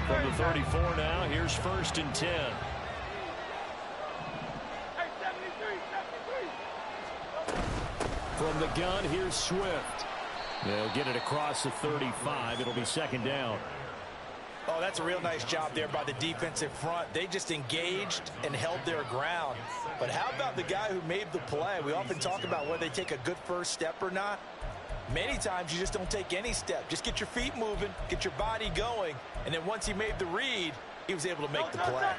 From the 34 now, here's 1st and 10. From the gun, here's Swift. They'll get it across the 35. It'll be 2nd down. Oh, that's a real nice job there by the defensive front. They just engaged and held their ground. But how about the guy who made the play? We often talk about whether they take a good first step or not. Many times you just don't take any step. Just get your feet moving, get your body going, and then once he made the read, he was able to make the play.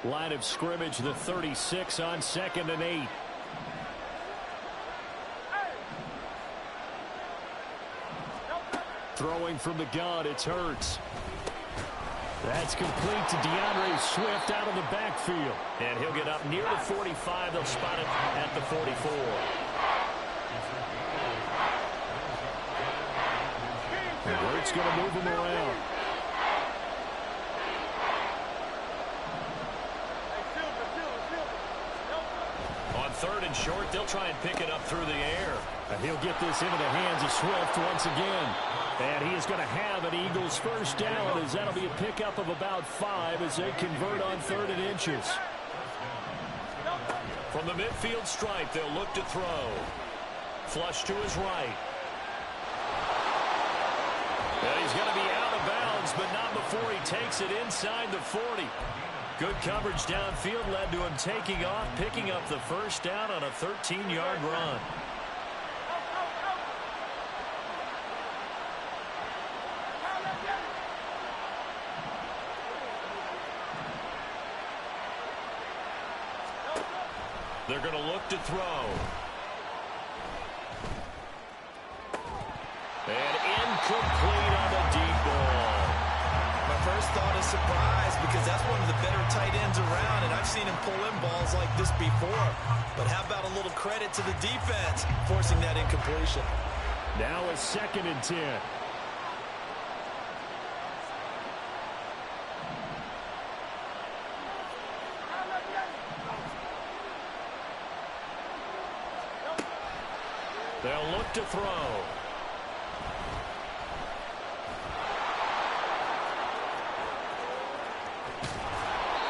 Line of scrimmage, the 36 on 2nd and 8. Throwing from the gun, it's Hurts. That's complete to DeAndre Swift out of the backfield. And he'll get up near the 45. They'll spot it at the 44. And Hurts going to move him around. On 3rd and short, they'll try and pick it up through the air. And he'll get this into the hands of Swift once again. And he is going to have an Eagles first down, as that'll be a pickup of about 5 as they convert on 3rd and inches. From the midfield stripe, they'll look to throw. Flush to his right. Well, he's going to be out of bounds, but not before he takes it inside the 40. Good coverage downfield led to him taking off, picking up the first down on a 13-yard run. They're going to look to throw. And incomplete on the deep ball. My first thought is surprise, because that's one of the better tight ends around, and I've seen him pull in balls like this before. But how about a little credit to the defense forcing that incompletion? Now a 2nd and 10. They'll look to throw.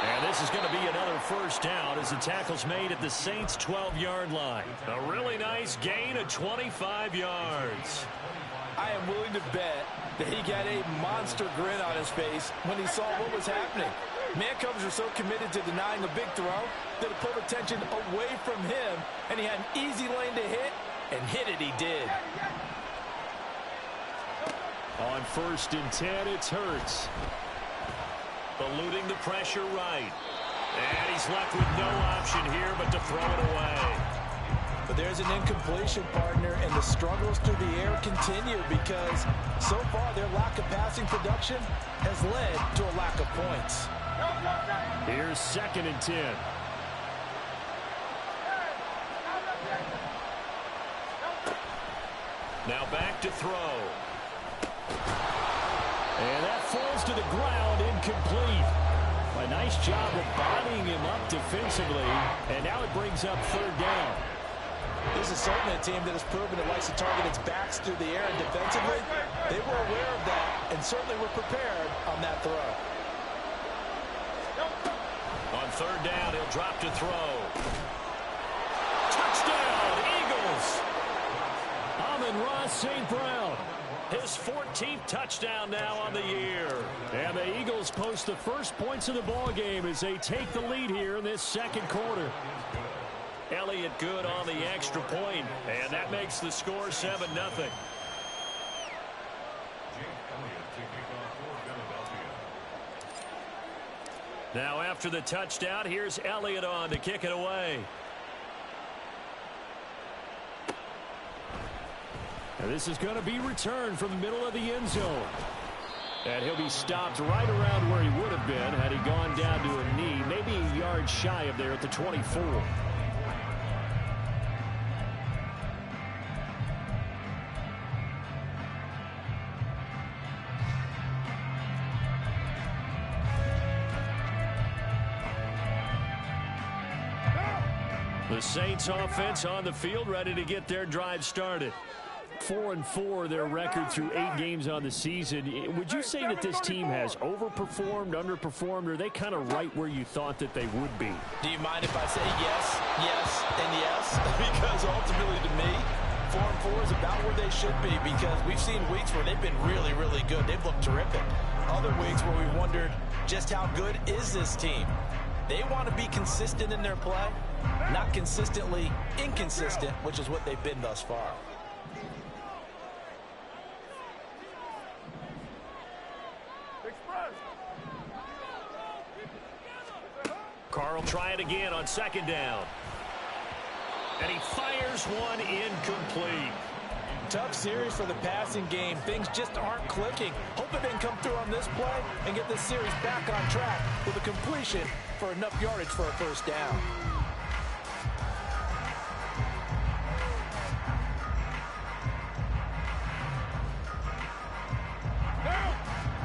And this is going to be another first down as the tackle's made at the Saints' 12-yard line. A really nice gain of 25 yards. I am willing to bet that he got a monster grin on his face when he saw what was happening. Man coverage were so committed to denying a big throw that it pulled attention away from him, and he had an easy lane to hit, and hit it he did. On 1st and 10, it's Hurts. Eluding the pressure right. And he's left with no option here but to throw it away. But there's an incompletion, partner, and the struggles through the air continue because so far their lack of passing production has led to a lack of points. Here's 2nd and 10. Now back to throw. And that falls to the ground, incomplete. A nice job of bodying him up defensively, and now it brings up 3rd down. This is certainly a team that has proven it likes to target its backs through the air, and defensively, they were aware of that and certainly were prepared on that throw. On 3rd down, he'll drop to throw. Touchdown, Eagles! Amon-Ra St. Brown. His 14th touchdown now on the year. And the Eagles post the first points of the ball game as they take the lead here in this 2nd quarter. Elliott good on the extra point, and that makes the score 7-0. Now after the touchdown, here's Elliott on to kick it away. And this is going to be returned from the middle of the end zone. And he'll be stopped right around where he would have been had he gone down to a knee, maybe a yard shy of there at the 24. The Saints offense on the field ready to get their drive started. 4-4 their record through 8 games on the season. Would you say that this team has overperformed, underperformed, or are they kind of right where you thought that they would be? Do you mind if I say yes, yes, and yes? Because ultimately to me, 4-4 is about where they should be, because we've seen weeks where they've been really, really good. They've looked terrific. Other weeks where we wondered just how good is this team. They want to be consistent in their play, not consistently inconsistent, which is what they've been thus far. Carr will try it again on 2nd down. And he fires one incomplete. Tough series for the passing game. Things just aren't clicking. Hope they can come through on this play and get this series back on track with a completion for enough yardage for a first down.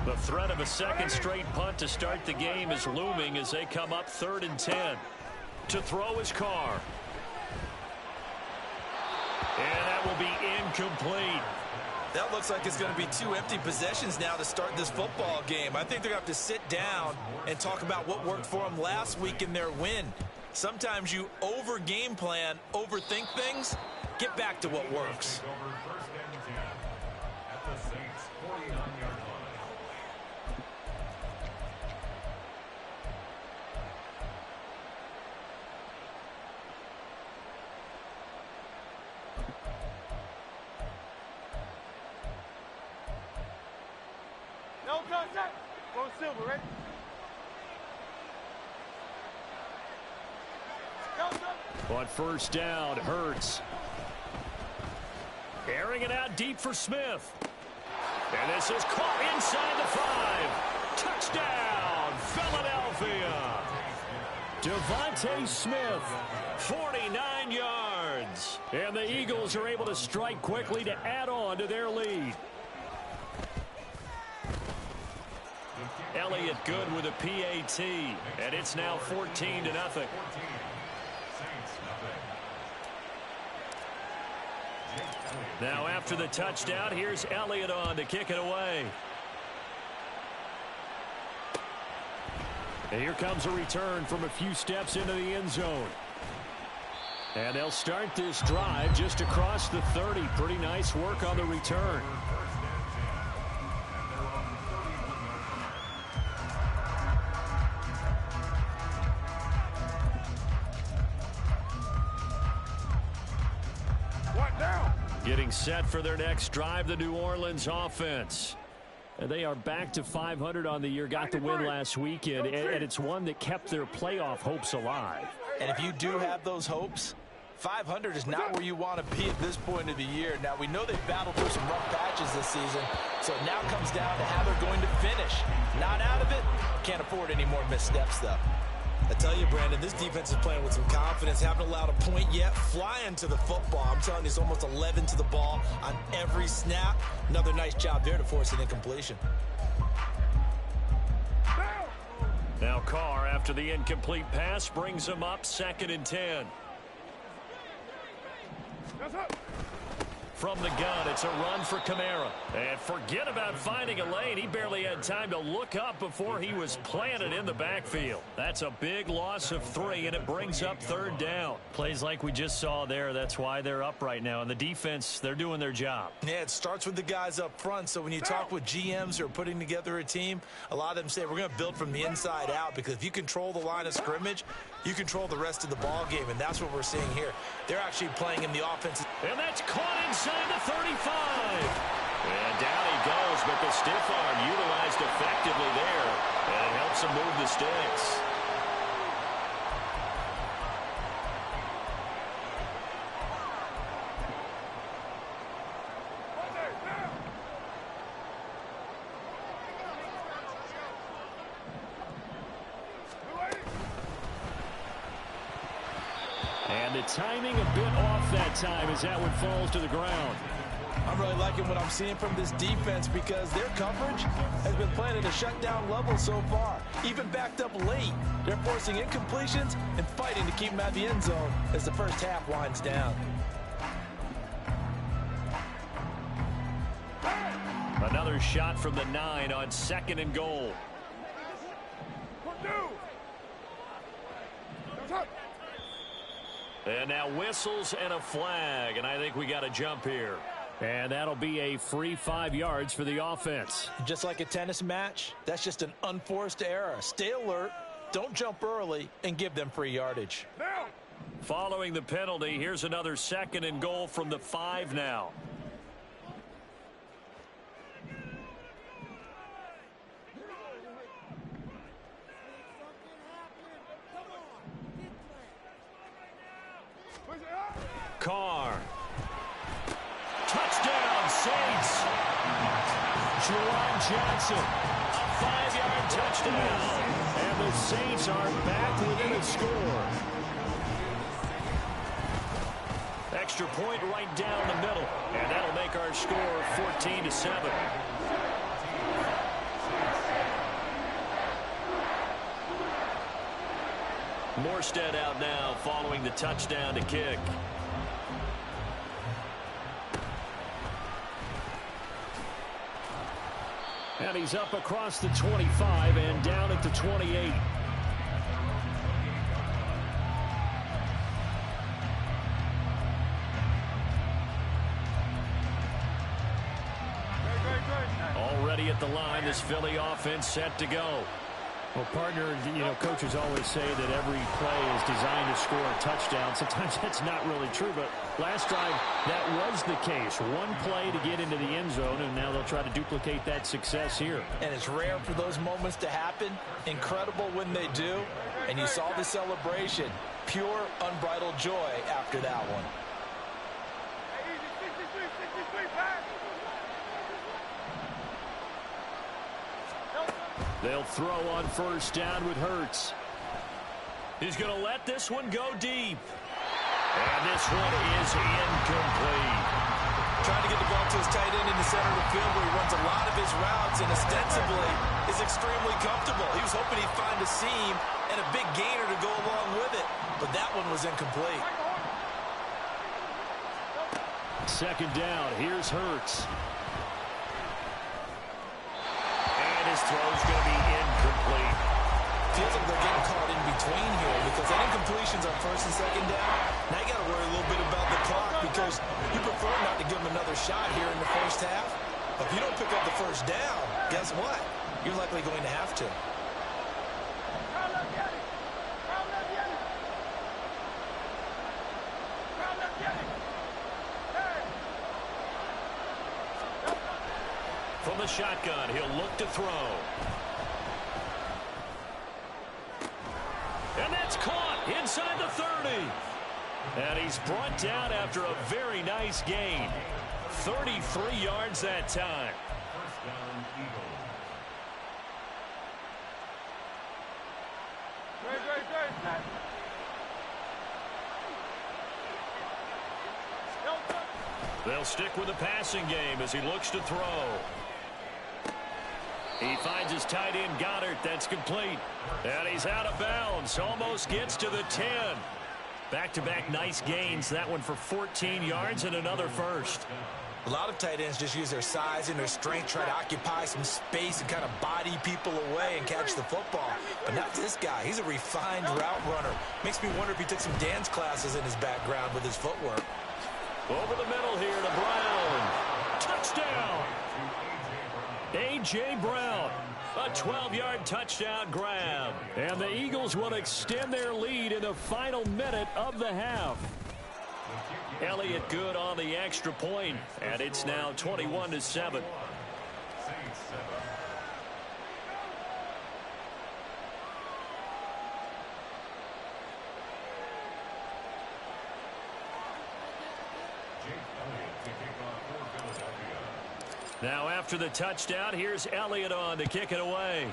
The threat of a second straight punt to start the game is looming as they come up 3rd and 10. To throw is Carr. And that will be incomplete. That looks like it's going to be 2 empty possessions now to start this football game. I think they're going to have to sit down and talk about what worked for them last week in their win. Sometimes you over-game plan, overthink things. Get back to what works. Silver, right? On 1st down, Hurts. Airing it out deep for Smith. And this is caught inside the 5. Touchdown, Philadelphia. Devontae Smith, 49 yards. And the Eagles are able to strike quickly to add on to their lead. Elliott good with a PAT, and it's now 14-0. Now after the touchdown, here's Elliott on to kick it away. And here comes a return from a few steps into the end zone. And they'll start this drive just across the 30. Pretty nice work on the return. Getting set for their next drive, the New Orleans offense. And they are back to 500 on the year, got the win last weekend, and it's one that kept their playoff hopes alive. And if you do have those hopes, 500 is not where you want to be at this point of the year. Now, we know they've battled through some rough patches this season, so it now comes down to how they're going to finish. Not out of it, can't afford any more missteps, though. I tell you, Brandon, this defense is playing with some confidence. Haven't allowed a point yet. Flying to the football. I'm telling you, it's almost 11 to the ball on every snap. Another nice job there to force an incompletion. Now Carr, after the incomplete pass, brings him up 2nd and 10. From the gun, it's a run for Kamara. And forget about finding a lane. He barely had time to look up before he was planted in the backfield. That's a big loss of 3, and it brings up 3rd down. Plays like we just saw there. That's why they're up right now. And the defense, they're doing their job. Yeah, it starts with the guys up front. So when you talk with GMs who are putting together a team, a lot of them say we're going to build from the inside out, because if you control the line of scrimmage, you control the rest of the ball game, and that's what we're seeing here. They're actually playing in the offense. And that's caught inside the 35. And down he goes, but the stiff arm utilized effectively there, and it helps him move the sticks. And the timing a bit off that time as that one falls to the ground. I'm really liking what I'm seeing from this defense, because their coverage has been playing at a shutdown level so far. Even backed up late, they're forcing incompletions and fighting to keep them out of the end zone as the first half winds down. another shot from the 9 on 2nd and goal. And now whistles and a flag, and I think we got a jump here. And that'll be a free 5 yards for the offense. Just like a tennis match, that's just an unforced error. Stay alert, don't jump early, and give them free yardage. Following the penalty, here's another 2nd and goal from the 5 now. Carr. Touchdown, Saints. Juwan Johnson, a 5-yard touchdown. And the Saints are back within a score. Extra point right down the middle. And that'll make our score 14-7. Morstead out now following the touchdown to kick. And he's up across the 25 and down at the 28. Already at the line, this Philly offense set to go. Well, partner, coaches always say that every play is designed to score a touchdown. Sometimes that's not really true, but last drive, that was the case. One play to get into the end zone, and now they'll try to duplicate that success here. And it's rare for those moments to happen. Incredible when they do. And you saw the celebration. Pure, unbridled joy after that one. They'll throw on first down with Hurts. He's going to let this one go deep. And this one is incomplete. Trying to get the ball to his tight end in the center of the field where he runs a lot of his routes and ostensibly is extremely comfortable. He was hoping he'd find a seam and a big gainer to go along with it. But that one was incomplete. 2nd down. Here's Hurts. His throw's going to be incomplete. Feels like they're getting caught in between here because that incompletion's on 1st and 2nd down. Now you got to worry a little bit about the clock because you prefer not to give them another shot here in the first half. But if you don't pick up the first down, guess what? You're likely going to have to. From the shotgun, he'll look to throw. And that's caught inside the 30. And he's brought down after a very nice gain. 33 yards that time. They'll stick with the passing game as he looks to throw. He finds his tight end, Goddard. That's complete. And he's out of bounds. Almost gets to the 10. Back-to-back nice gains. That one for 14 yards and another first. A lot of tight ends just use their size and their strength, try to occupy some space and kind of body people away and catch the football. But not this guy. He's a refined route runner. Makes me wonder if he took some dance classes in his background with his footwork. Over the middle here to Brown. Touchdown! A.J. Brown, a 12-yard touchdown grab. And the Eagles will extend their lead in the final minute of the half. Elliott good on the extra point, and it's now 21-7. Now after the touchdown, here's Elliott on to kick it away.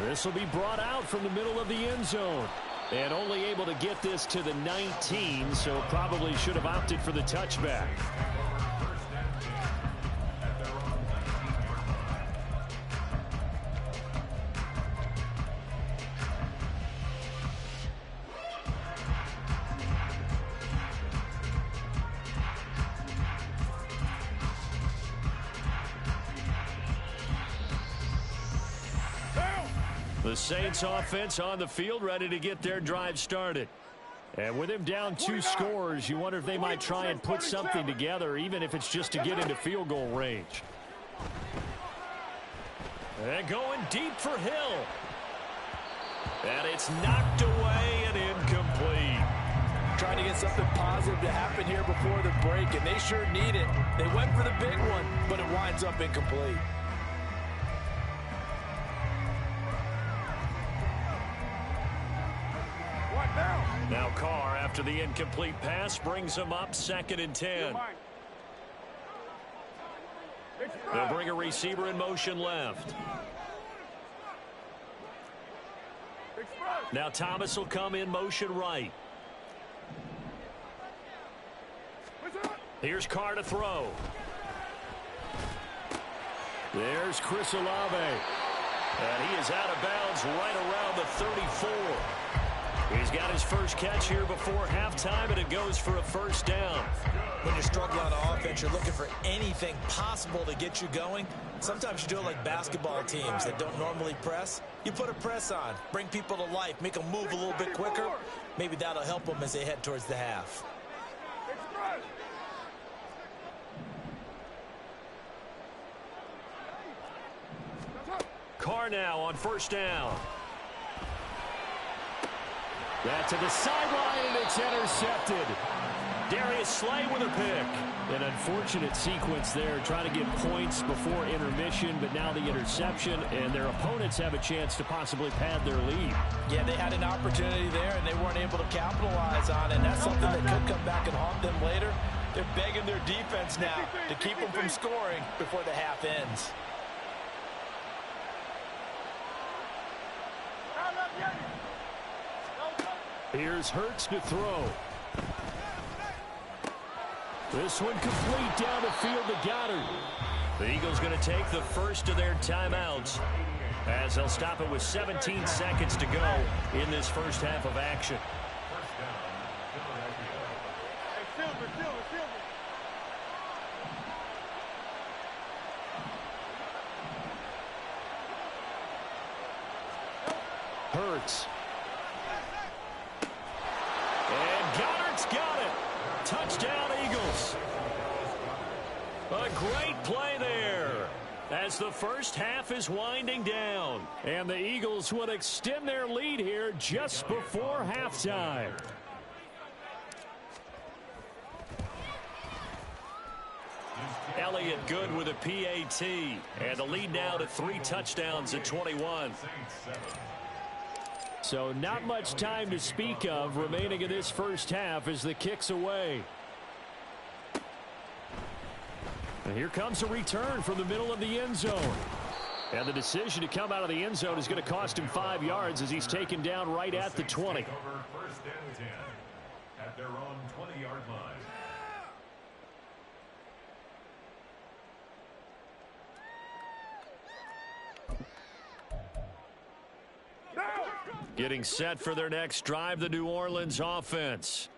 This will be brought out from the middle of the end zone. And only able to get this to the 19, so probably should have opted for the touchback. The Saints offense on the field, ready to get their drive started. And with him down 2 scores, you wonder if they might try and put something together, even if it's just to get into field goal range. And going deep for Hill. And it's knocked away and incomplete. Trying to get something positive to happen here before the break, and they sure need it. They went for the big one, but it winds up incomplete. Now Carr, after the incomplete pass, brings him up 2nd and 10. They'll bring a receiver in motion left. Now Thomas will come in motion right. Here's Carr to throw. There's Chris Olave. And he is out of bounds right around the 34. He's got his first catch here before halftime, and it goes for a first down. When you're struggling on offense, you're looking for anything possible to get you going. Sometimes you do it like basketball teams that don't normally press. You put a press on, bring people to life, make them move a little bit quicker. Maybe that'll help them as they head towards the half. Carr now on first down. That to the sideline, and it's intercepted. Darius Slay with a pick. An unfortunate sequence there, trying to get points before intermission, but now the interception, and their opponents have a chance to possibly pad their lead. Yeah, they had an opportunity there, and they weren't able to capitalize on it, and that's something that could come back and haunt them later. They're begging their defense now to keep them from scoring before the half ends. Here's Hurts to throw. This one complete down the field to Goddard. The Eagles going to take the first of their timeouts as they'll stop it with 17 seconds to go in this first half of action. Hurts. And Goddard's got it. Touchdown, Eagles. A great play there as the first half is winding down. And the Eagles would extend their lead here just before halftime. Elliott good with a PAT. And the lead now to 3 touchdowns at 21. So not much time to speak of remaining in this first half as the kick's away. And here comes a return from the middle of the end zone. And the decision to come out of the end zone is going to cost him 5 yards as he's taken down right at the 20. First and 10 at their own 20-yard line. Getting set for their next drive, the New Orleans offense.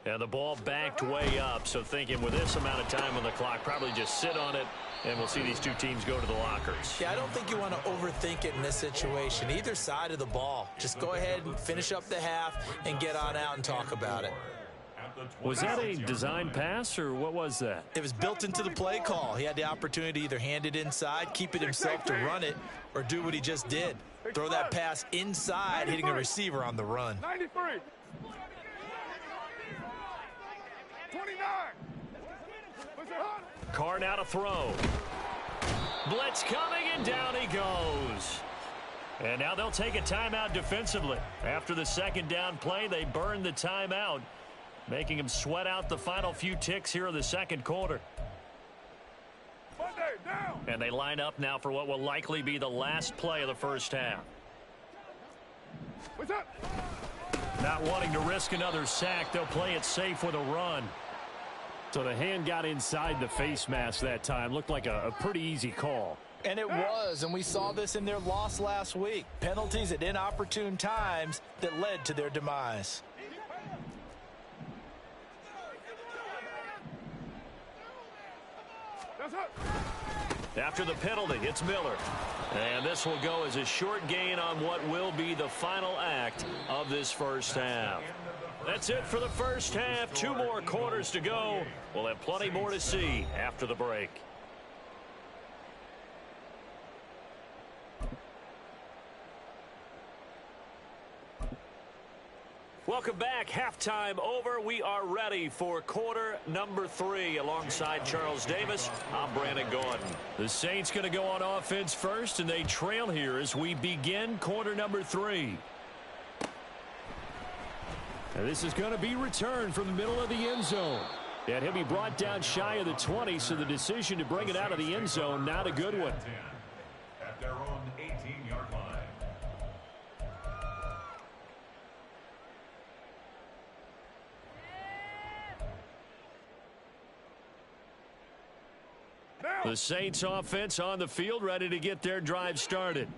And the ball backed way up, so thinking with this amount of time on the clock, probably just sit on it, and we'll see these two teams go to the lockers. Yeah, I don't think you want to overthink it in this situation. Either side of the ball. Just go ahead and finish up the half and get on out and talk about it. Was that a design pass, or what was that? It was built into the play call. He had the opportunity to either hand it inside, keep it himself to run it, or do what he just did. Throw that pass inside, hitting a receiver on the run. 93. 29. Carr now to throw. Blitz coming, and down he goes. And now they'll take a timeout defensively. After the second down play, they burn the timeout, making him sweat out the final few ticks here in the second quarter. And they line up now for what will likely be the last play of the first half. What's up? Not wanting to risk another sack, they'll play it safe with a run. So the hand got inside the face mask that time. Looked like a pretty easy call. And it was, and we saw this in their loss last week. Penalties at inopportune times that led to their demise. That's up. After the penalty, it's Miller. And this will go as a short gain on what will be the final act of this first half. That's it for the first half. 2 more quarters to go. We'll have plenty more to see after the break. Welcome back. Halftime over. We are ready for quarter number 3. Alongside Charles Davis, I'm Brandon Gordon. The Saints going to go on offense first, and they trail here as we begin quarter number 3. And this is going to be returned from the middle of the end zone. And he'll be brought down shy of the 20, so the decision to bring it out of the end zone, not a good one. At their own 18-yard line. The Saints offense on the field, ready to get their drive started.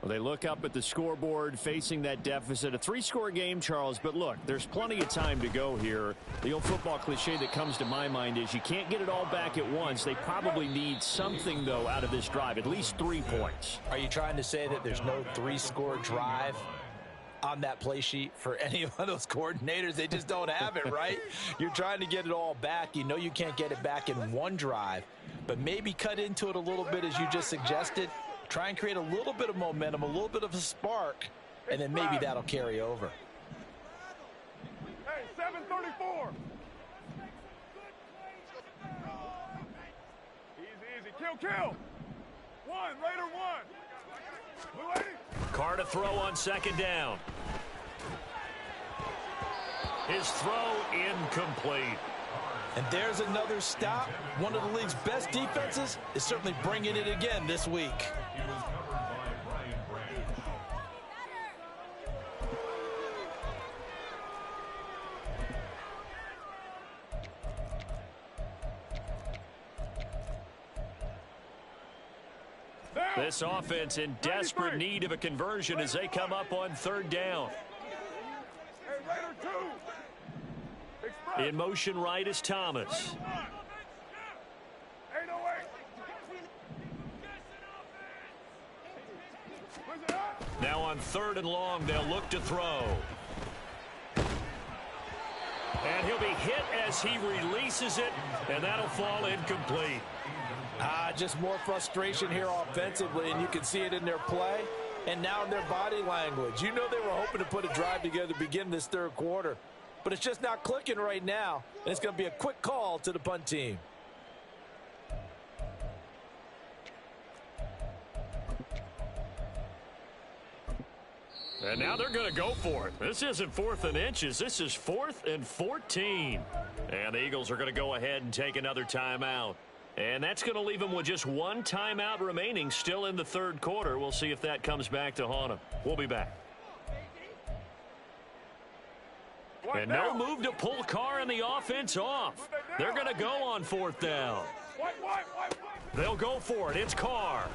Well, they look up at the scoreboard facing that deficit. A 3-score game, Charles, but look, there's plenty of time to go here. The old football cliche that comes to my mind is you can't get it all back at once. They probably need something, though, out of this drive, at least 3 points. Are you trying to say that there's no 3-score drive on that play sheet for any of those coordinators? They just don't have it, right? You're trying to get it all back. You know you can't get it back in one drive, but maybe cut into it a little bit as you just suggested. Try and create a little bit of momentum, a little bit of a spark, and then maybe that'll carry over. Hey, 734. Easy. Kill. 1, Raider 1. Blue 80. Carr to throw on second down. His throw incomplete. And there's another stop. One of the league's best defenses is certainly bringing it again this week. He was covered by Brian Branch. This offense in desperate need of a conversion as they come up on third down. Hey, Raider 2. Express. In motion right is Thomas. 808. Where's it at? Now on third and long, they'll look to throw. And he'll be hit as he releases it, and that'll fall incomplete. Just more frustration here offensively, and you can see it in their play and now in their body language. You know they were hoping to put a drive together to begin this third quarter, but it's just not clicking right now, and it's going to be a quick call to the punt team. And now they're going to go for it. This isn't 4th and inches. This is 4th and 14. And the Eagles are going to go ahead and take another timeout. And that's going to leave them with just 1 timeout remaining still in the third quarter. We'll see if that comes back to haunt them. We'll be back. And no move to pull Carr and the offense off. They're going to go on 4th down. They'll go for it. It's Carr.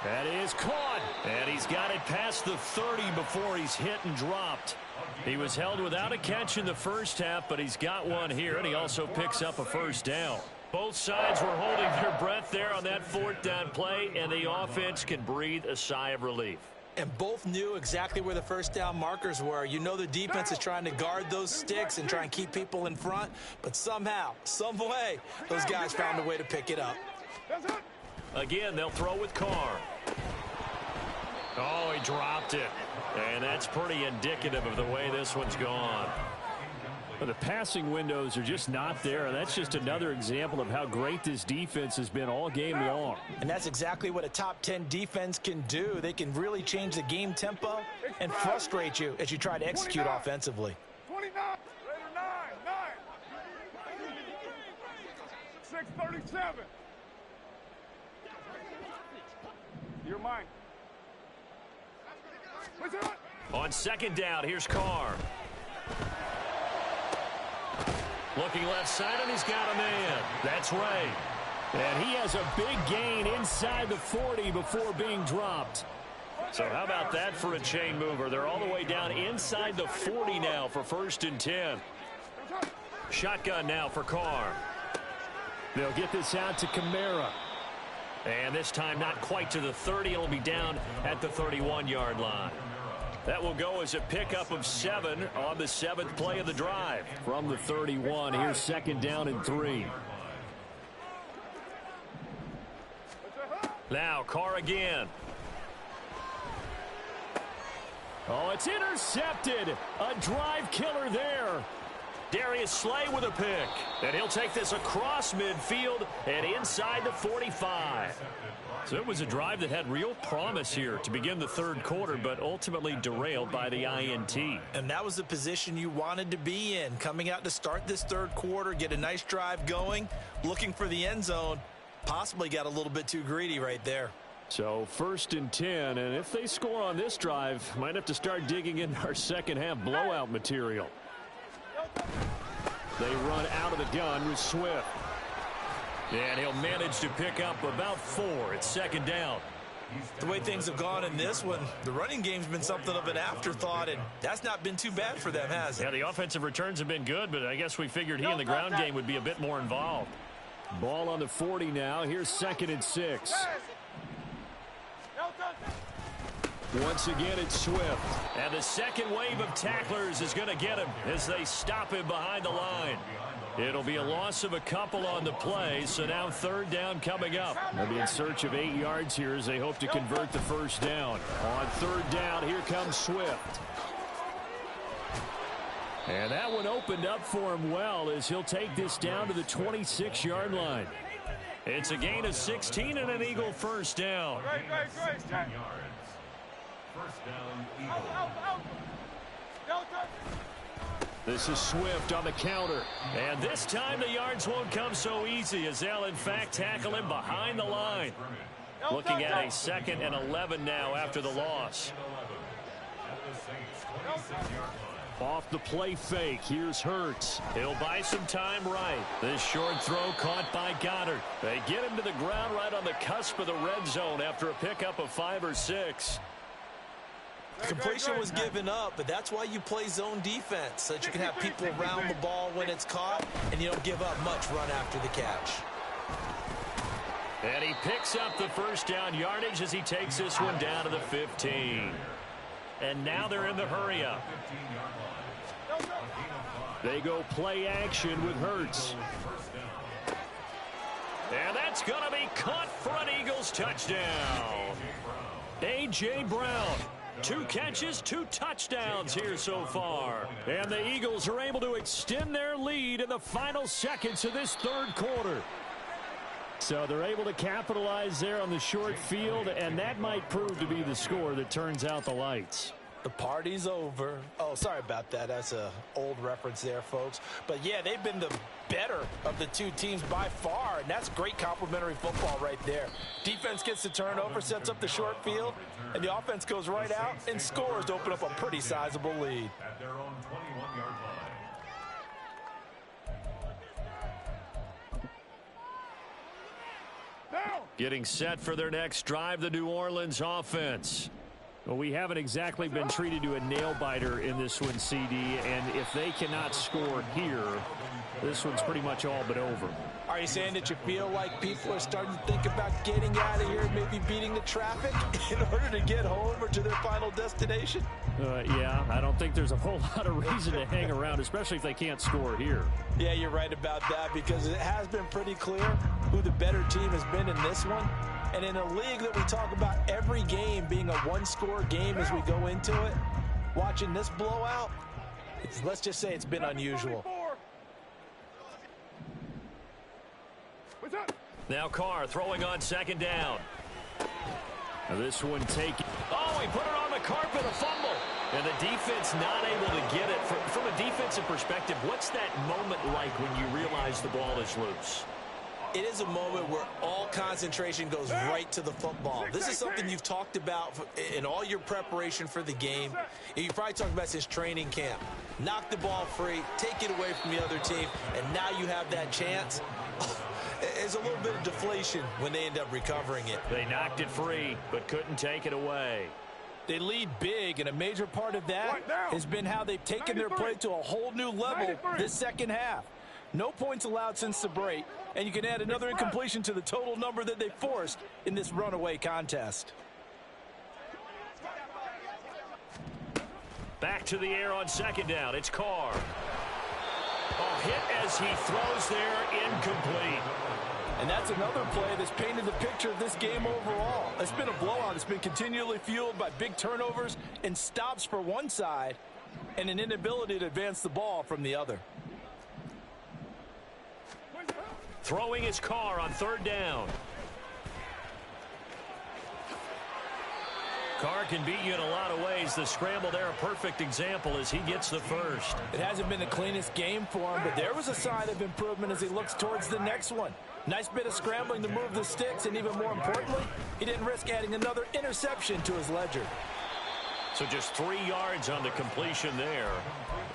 That is caught. And he's got it past the 30 before he's hit and dropped. He was held without a catch in the first half, but he's got one here, and he also picks up a first down. Both sides were holding their breath there on that 4th down play, and the offense can breathe a sigh of relief. And both knew exactly where the first down markers were. You know the defense is trying to guard those sticks and try and keep people in front, but somehow, some way, those guys found a way to pick it up. Again, they'll throw with Carr. Oh, he dropped it. And that's pretty indicative of the way this one's gone. But the passing windows are just not there, and that's just another example of how great this defense has been all game long. And that's exactly what a top 10 defense can do. They can really change the game tempo and frustrate you as you try to execute offensively. 29. Raider 9. 637. You're mine. On second down, here's Carr. Looking left side, and he's got a man. That's Ray. And he has a big gain inside the 40 before being dropped. So how about that for a chain mover? They're all the way down inside the 40 now for 1st and 10. Shotgun now for Carr. They'll get this out to Kamara. And this time not quite to the 30. It'll be down at the 31-yard line. That will go as a pickup of 7 on the 7th play of the drive. From the 31, here's 2nd down and 3. Now Carr again. Oh, it's intercepted. A drive killer there. Darius Slay with a pick. And he'll take this across midfield and inside the 45. So it was a drive that had real promise here to begin the 3rd quarter, but ultimately derailed by the INT. And that was the position you wanted to be in, coming out to start this 3rd quarter, get a nice drive going, looking for the end zone. Possibly got a little bit too greedy right there. So 1st and 10, and if they score on this drive, might have to start digging in our second half blowout material. They run out of the gun with Swift. And he'll manage to pick up about 4. It's 2nd down. The way things have gone in this one, the running game's been something of an afterthought, and that's not been too bad for them, has it? Yeah, the offensive returns have been good, but I guess we figured he in the ground game would be a bit more involved. Ball on the 40 now. Here's 2nd and 6. Once again, it's Swift. And the second wave of tacklers is going to get him as they stop him behind the line. It'll be a loss of a couple on the play, so now 3rd down coming up. They'll be in search of 8 yards here as they hope to convert the 1st down. On 3rd down, here comes Swift. And that one opened up for him well as he'll take this down to the 26-yard line. It's a gain of 16 and an Eagle 1st down. Great. 1st down, Eagles. This is Swift on the counter. And this time the yards won't come so easy as they'll, in fact, tackle him behind the line. Looking at a 2nd and 11 now after the loss. Off the play fake. Here's Hurts. He'll buy some time right. This short throw caught by Goddard. They get him to the ground right on the cusp of the red zone after a pickup of 5 or 6. Completion was given up, but that's why you play zone defense, so that you can have people around the ball when it's caught, and you don't give up much run after the catch. And he picks up the 1st down yardage as he takes this one down to the 15. And now they're in the hurry up. They go play action with Hurts. And that's going to be caught for an Eagles touchdown. A.J. Brown. 2 catches, 2 touchdowns here so far. And the Eagles are able to extend their lead in the final seconds of this 3rd quarter. So they're able to capitalize there on the short field, and that might prove to be the score that turns out the lights. The party's over. Oh, sorry about that. That's an old reference there, folks. But, yeah, they've been the better of the 2 teams by far, and that's great complimentary football right there. Defense gets the turnover, sets up the short field, and the offense goes right out and scores to open up a pretty sizable lead. At their own 21-yard line. Getting set for their next drive, the New Orleans offense. Well, we haven't exactly been treated to a nail-biter in this one, CD, and if they cannot score here, this one's pretty much all but over. Are you saying that you feel like people are starting to think about getting out of here, maybe beating the traffic in order to get home or to their final destination? Yeah, I don't think there's a whole lot of reason to hang around, especially if they can't score here. Yeah, you're right about that, because it has been pretty clear who the better team has been in this one. And in a league that we talk about every game being a one-score game as we go into it, watching this blowout, let's just say it's been unusual. Now Carr throwing on 2nd down. Now this one taken. Oh, he put it on the carpet, a fumble. And the defense not able to get it. From a defensive perspective, what's that moment like when you realize the ball is loose? It is a moment where all concentration goes right to the football. This is something you've talked about in all your preparation for the game. You've probably talked about since training camp. Knock the ball free, take it away from the other team, and now you have that chance. There's a little bit of deflation when they end up recovering it. They knocked it free, but couldn't take it away. They lead big, and a major part of that has been how they've taken their play to a whole new level this second half. No points allowed since the break, and you can add another incompletion to the total number that they forced in this runaway contest. Back to the air on second down. It's Carr. Hit as he throws there, incomplete. And that's another play that's painted the picture of this game overall. It's been a blowout. It's been continually fueled by big turnovers and stops for one side and an inability to advance the ball from the other. Throwing his Carr on third down. Carr can beat you in a lot of ways. The scramble there, a perfect example as he gets the first. It hasn't been the cleanest game for him, but there was a sign of improvement as he looks towards the next one. Nice bit of scrambling to move the sticks, and even more importantly, he didn't risk adding another interception to his ledger. So just 3 yards on the completion there,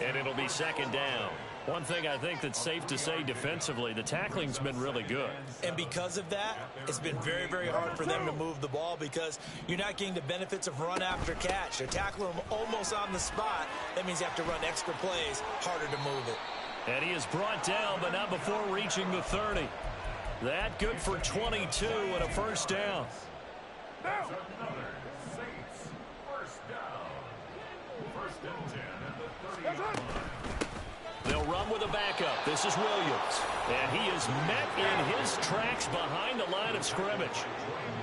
and it'll be second down. One thing I think that's safe to say defensively, the tackling's been really good. And because of that, it's been very, very hard for them to move the ball because you're not getting the benefits of run after catch. They're tackling them almost on the spot. That means you have to run extra plays, harder to move it. And he is brought down, but not before reaching the 30. That good for 22 and a first down. Another Saints first down. First and 10 at the 30-yard line. They'll run with a backup. This is Williams. And he is met in his tracks behind the line of scrimmage.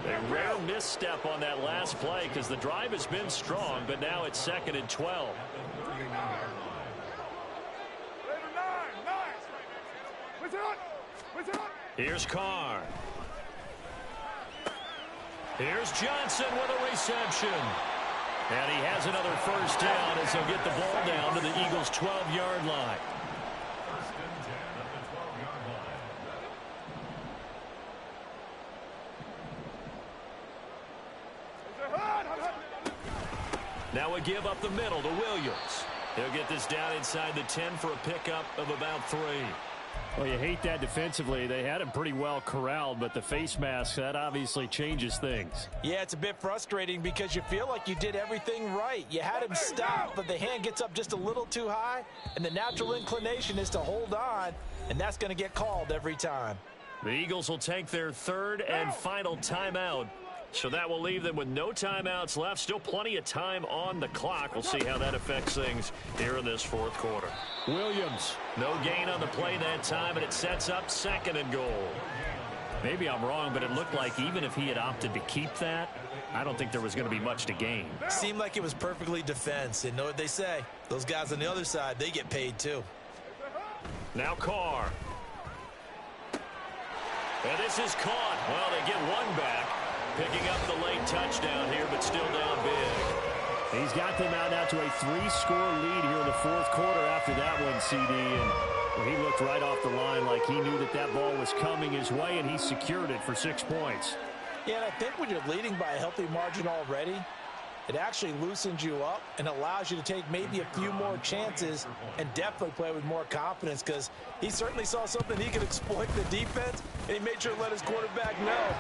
A rare misstep on that last play because the drive has been strong, but now it's second and 12. Here's Carr. Here's Johnson with a reception. And he has another first down as he'll get the ball down to the Eagles' 12-yard line. First and 10 at the 12-yard line. Now a give up the middle to Williams. He'll get this down inside the 10 for a pickup of about 3. Well, you hate that defensively. They had him pretty well corralled, but the face mask, that obviously changes things. Yeah, it's a bit frustrating because you feel like you did everything right. You had him stopped, but the hand gets up just a little too high, and the natural inclination is to hold on, and that's going to get called every time. The Eagles will take their third and final timeout. So that will leave them with no timeouts left. Still plenty of time on the clock. We'll see how that affects things here in this fourth quarter. Williams. No gain on the play that time, and it sets up second and goal. Maybe I'm wrong, but it looked like even if he had opted to keep that, I don't think there was going to be much to gain. Seemed like it was perfectly defense. And know what they say? Those guys on the other side, they get paid too. Now Carr. And this is caught. Well, they get one back. Picking up the late touchdown here, but still down big. He's got them out now to a 3-score lead here in the fourth quarter after that one, CD. And well, he looked right off the line like he knew that that ball was coming his way, and he secured it for 6 points. Yeah, and I think when you're leading by a healthy margin already, it actually loosens you up and allows you to take maybe a few more chances and definitely play with more confidence because he certainly saw something he could exploit the defense, and he made sure to let his quarterback know,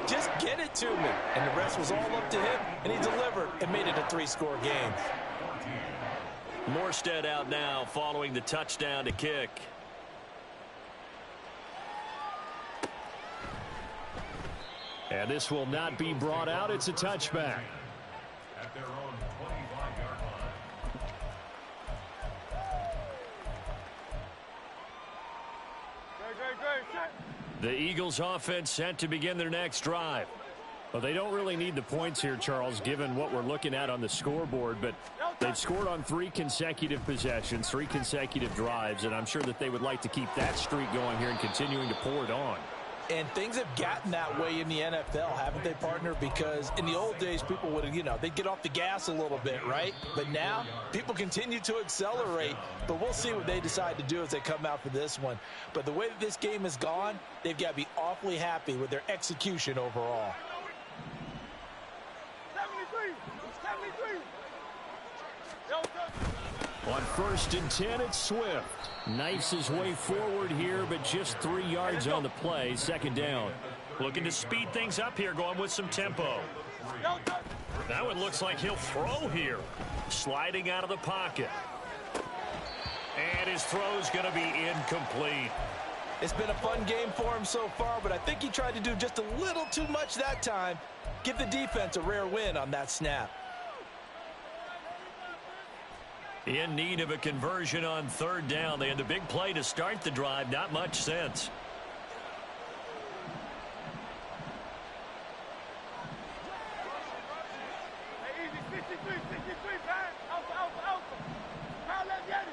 just get it to me. And the rest was all up to him, and he delivered and made it a 3-score game. Morstead out now following the touchdown to kick. And this will not be brought out. It's a touchback. At their own 25-yard line. The Eagles offense set to begin their next drive. Well, they don't really need the points here, Charles, given what we're looking at on the scoreboard, but they've scored on 3 consecutive possessions, 3 consecutive drives, and I'm sure that they would like to keep that streak going here and continuing to pour it on. And things have gotten that way in the NFL, haven't they, partner? Because in the old days, people would, they'd get off the gas a little bit, right? But now, people continue to accelerate. But we'll see what they decide to do as they come out for this one. But the way that this game has gone, they've got to be awfully happy with their execution overall. 73. On first and 10, it's Swift. Knifes his way forward here, but just 3 yards on the play. Second down. Looking to speed things up here, going with some tempo. Now it looks like he'll throw here. Sliding out of the pocket. And his throw's going to be incomplete. It's been a fun game for him so far, but I think he tried to do just a little too much that time. Give the defense a rare win on that snap. In need of a conversion on third down. They had the big play to start the drive. Not much sense. Hey, easy, 63, 63, man. Alpha. Now let's get it.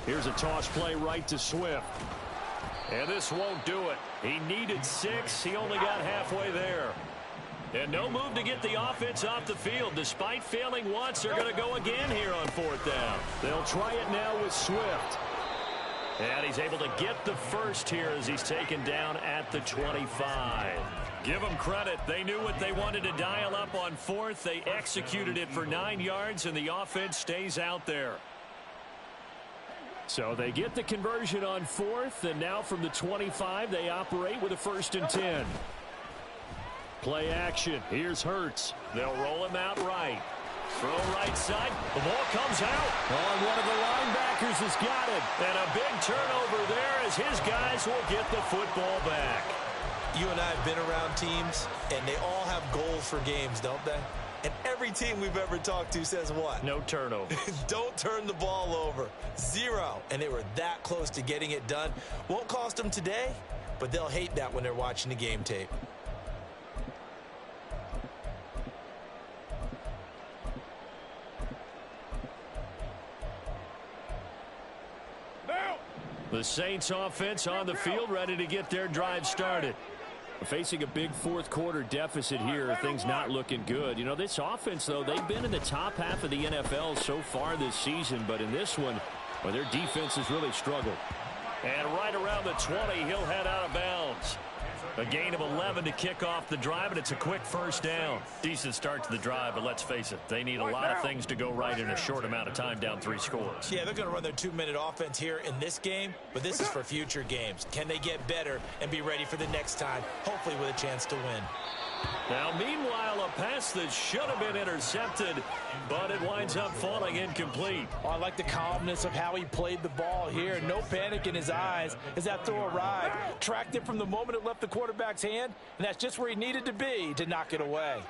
Here's a toss play right to Swift. And this won't do it. He needed 6. He only got halfway there. And no move to get the offense off the field. Despite failing once, they're going to go again here on fourth down. They'll try it now with Swift. And he's able to get the first here as he's taken down at the 25. Give them credit. They knew what they wanted to dial up on fourth. They executed it for 9 yards, and the offense stays out there. So they get the conversion on fourth, and now from the 25, they operate with a 1st and 10. Play action. Here's Hurts. They'll roll him out right. Throw right side. The ball comes out. One of the linebackers has got it. And a big turnover there as his guys will get the football back. You and I have been around teams, and they all have goals for games, don't they? And every team we've ever talked to says what? No turnover. Don't turn the ball over. 0. And they were that close to getting it done. Won't cost them today, but they'll hate that when they're watching the game tape. The Saints offense on the field, ready to get their drive started. Facing a big fourth quarter deficit here, things not looking good. You know, this offense, though, they've been in the top half of the NFL so far this season, but in this one, well, their defense has really struggled. And right around the 20, he'll head out of bounds. A gain of 11 to kick off the drive, and it's a quick first down. Decent start to the drive, but let's face it, they need a lot of things to go right in a short amount of time, down 3 scores. Yeah, they're going to run their 2-minute offense here in this game, but this is for future games. Can they get better and be ready for the next time, hopefully with a chance to win? Now, meanwhile, a pass that should have been intercepted, but it winds up falling incomplete. Oh, I like the calmness of how he played the ball here. No panic in his eyes as that throw arrived. Tracked it from the moment it left the quarterback's hand, and that's just where he needed to be to knock it away.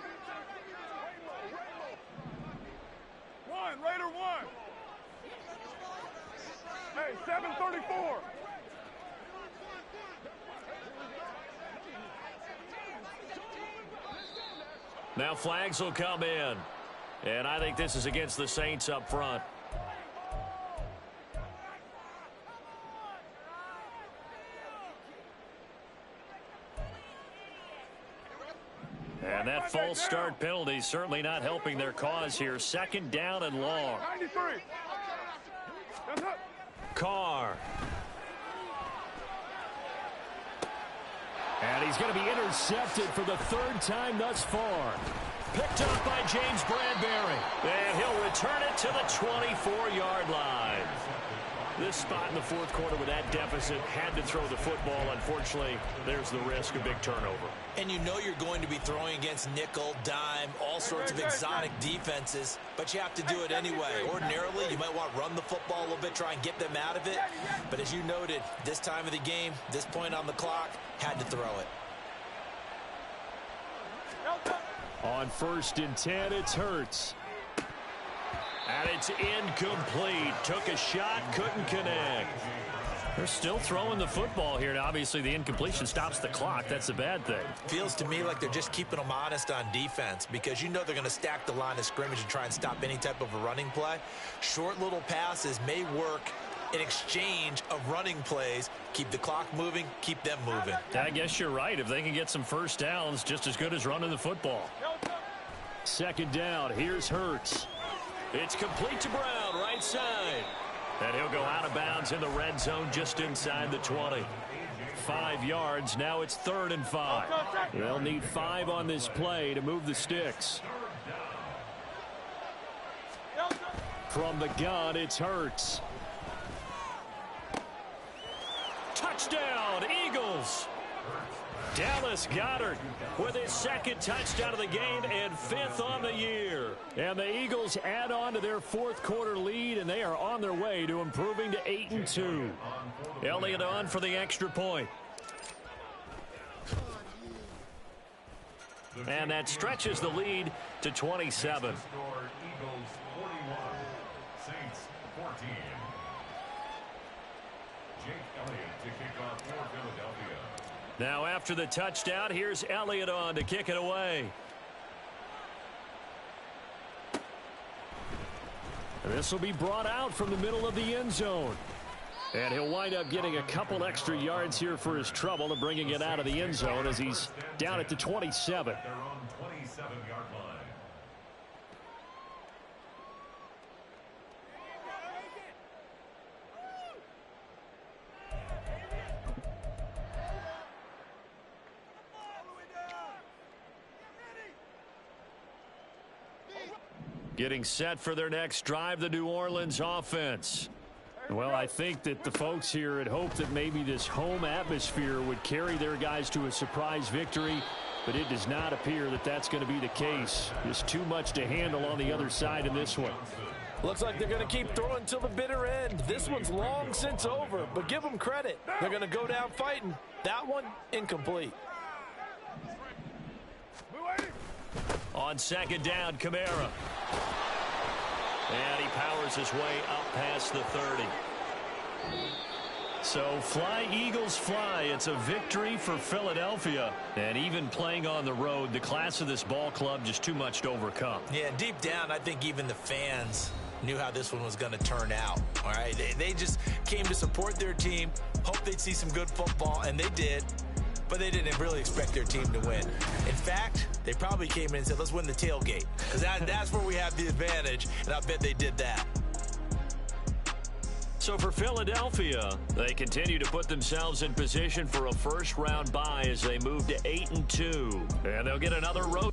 Raider 1. Hey, 734. Now flags will come in. And I think this is against the Saints up front. And that false start penalty certainly not helping their cause here. 2nd down and long. 93. Carr. And he's going to be intercepted for the 3rd time thus far. Picked up by James Bradbury. And he'll return it to the 24-yard line. This spot in the fourth quarter with that deficit had to throw the football. Unfortunately, there's the risk of big turnover. And you know you're going to be throwing against nickel, dime, all sorts of exotic defenses, but you have to do it anyway. Ordinarily, you might want to run the football a little bit, try and get them out of it. But as you noted, this time of the game, this point on the clock, had to throw it. On 1st and 10, it's Hurts. And it's incomplete. Took a shot, couldn't connect. They're still throwing the football here. Now, obviously, the incompletion stops the clock. That's a bad thing. Feels to me like they're just keeping them honest on defense because you know they're going to stack the line of scrimmage and try and stop any type of a running play. Short little passes may work in exchange of running plays. Keep the clock moving, keep them moving. I guess you're right. If they can get some first downs, just as good as running the football. 2nd down. Here's Hurts. It's complete to Brown, right side. And he'll go out of bounds in the red zone just inside the 20. 5 yards. Now it's 3rd and 5. They'll need 5 on this play to move the sticks. From the gun, it's Hurts. Touchdown, Eagles. Dallas Goedert with his second touchdown of the game and 5th on the year. And the Eagles add on to their 4th quarter lead, and they are on their way to improving to 8-2. Elliott on for the extra point. And that stretches the lead to 27. Eagles 41, Saints 14. Jake Elliott to kick off for Philadelphia. Now after the touchdown, here's Elliott on to kick it away. This will be brought out from the middle of the end zone. And he'll wind up getting a couple extra yards here for his trouble and bringing it out of the end zone as he's down at the 27. Their own 27-yard line. Getting set for their next drive, the New Orleans offense. Well, I think that the folks here had hoped that maybe this home atmosphere would carry their guys to a surprise victory, but it does not appear that that's going to be the case. There's too much to handle on the other side in this one. Looks like they're going to keep throwing till the bitter end. This one's long since over, but give them credit. They're going to go down fighting. That one, incomplete. On second down, Kamara. And he powers his way up past the 30. So fly, Eagles, fly. It's a victory for Philadelphia. And even playing on the road, the class of this ball club just too much to overcome. Yeah, deep down, I think even the fans knew how this one was going to turn out. All right, they just came to support their team, hoped they'd see some good football, and they did. But they didn't really expect their team to win. In fact, they probably came in and said, let's win the tailgate. Because that's where we have the advantage, and I bet they did that. So for Philadelphia, they continue to put themselves in position for a first-round bye as they move to 8-2. And they'll get another road.